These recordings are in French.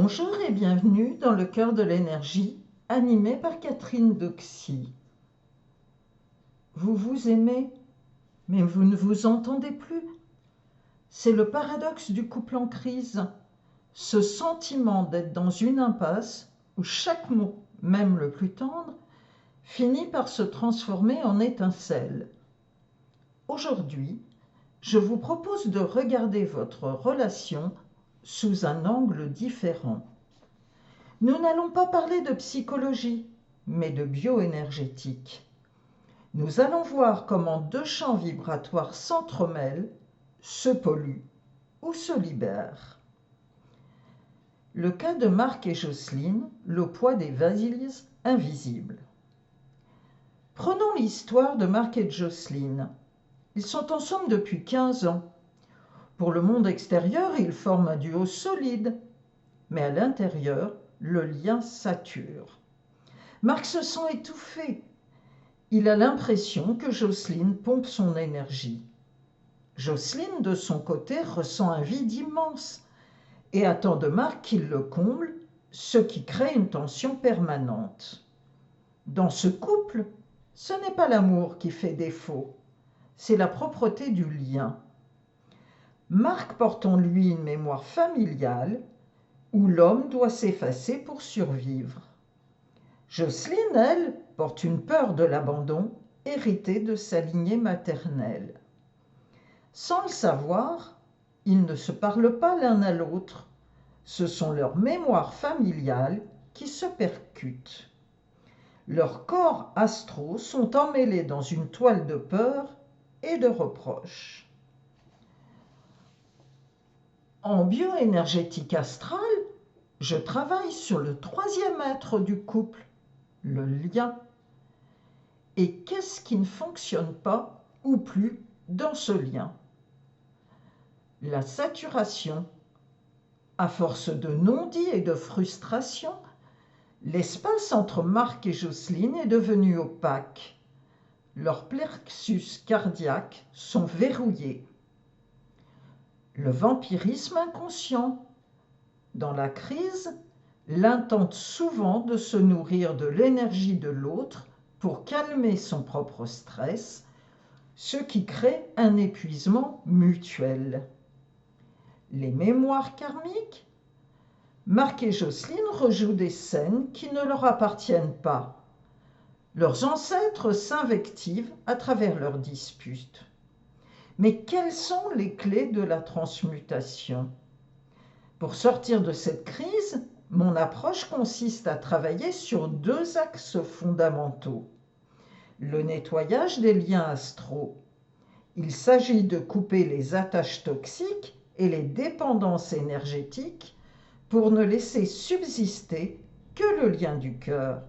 Bonjour et bienvenue dans le cœur de l'énergie, animé par Catherine Doxy. Vous vous aimez, mais vous ne vous entendez plus. C'est le paradoxe du couple en crise, ce sentiment d'être dans une impasse où chaque mot, même le plus tendre, finit par se transformer en étincelle. Aujourd'hui, je vous propose de regarder votre relation sous un angle différent. Nous n'allons pas parler de psychologie, mais de bioénergétique. Nous allons voir comment deux champs vibratoires s'entremêlent, se polluent ou se libèrent. Le cas de Marc et Jocelyne, le poids des valises invisibles. Prenons l'histoire de Marc et de Jocelyne. Ils sont ensemble depuis 15 ans. Pour le monde extérieur, ils forment un duo solide, mais à l'intérieur, le lien sature. Marc se sent étouffé. Il a l'impression que Jocelyne pompe son énergie. Jocelyne, de son côté, ressent un vide immense et attend de Marc qu'il le comble, ce qui crée une tension permanente. Dans ce couple, ce n'est pas l'amour qui fait défaut, c'est la propreté du lien. Marc porte en lui une mémoire familiale où l'homme doit s'effacer pour survivre. Jocelyne, elle, porte une peur de l'abandon héritée de sa lignée maternelle. Sans le savoir, ils ne se parlent pas l'un à l'autre. Ce sont leurs mémoires familiales qui se percutent. Leurs corps astraux sont emmêlés dans une toile de peur et de reproches. En bioénergétique astrale, je travaille sur le 3e être du couple, le lien. Et qu'est-ce qui ne fonctionne pas ou plus dans ce lien? La saturation. À force de non-dits et de frustration, l'espace entre Marc et Jocelyne est devenu opaque. Leurs plexus cardiaques sont verrouillés. Le vampirisme inconscient. Dans la crise, l'un tente souvent de se nourrir de l'énergie de l'autre pour calmer son propre stress, ce qui crée un épuisement mutuel. Les mémoires karmiques. Marc et Jocelyne rejouent des scènes qui ne leur appartiennent pas. Leurs ancêtres s'invectivent à travers leurs disputes. Mais quelles sont les clés de la transmutation? Pour sortir de cette crise, mon approche consiste à travailler sur 2 axes fondamentaux. Le nettoyage des liens astraux. Il s'agit de couper les attaches toxiques et les dépendances énergétiques pour ne laisser subsister que le lien du cœur.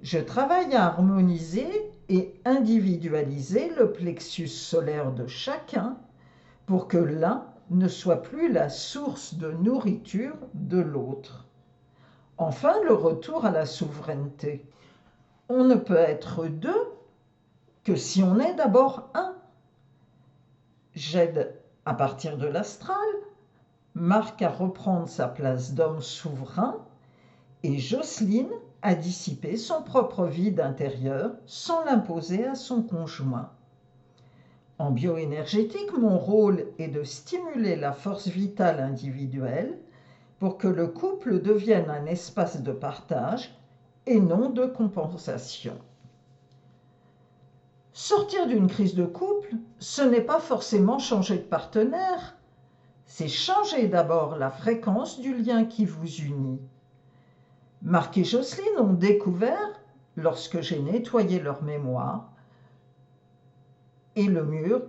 Je travaille à harmoniser et individualiser le plexus solaire de chacun pour que l'un ne soit plus la source de nourriture de l'autre. Enfin, le retour à la souveraineté. On ne peut être 2 que si on est d'abord 1. J'aide à partir de l'astral Marc à reprendre sa place d'homme souverain et Jocelyne à dissiper son propre vide intérieur sans l'imposer à son conjoint. En bioénergétique, mon rôle est de stimuler la force vitale individuelle pour que le couple devienne un espace de partage et non de compensation. Sortir d'une crise de couple, ce n'est pas forcément changer de partenaire, c'est changer d'abord la fréquence du lien qui vous unit. Marc et Jocelyne ont découvert, lorsque j'ai nettoyé leur mémoire, et le mur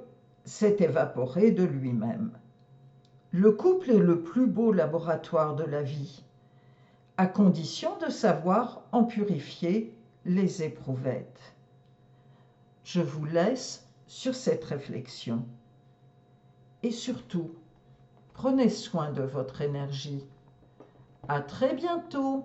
s'est évaporé de lui-même. Le couple est le plus beau laboratoire de la vie, à condition de savoir en purifier les éprouvettes. Je vous laisse sur cette réflexion. Et surtout, prenez soin de votre énergie. À très bientôt!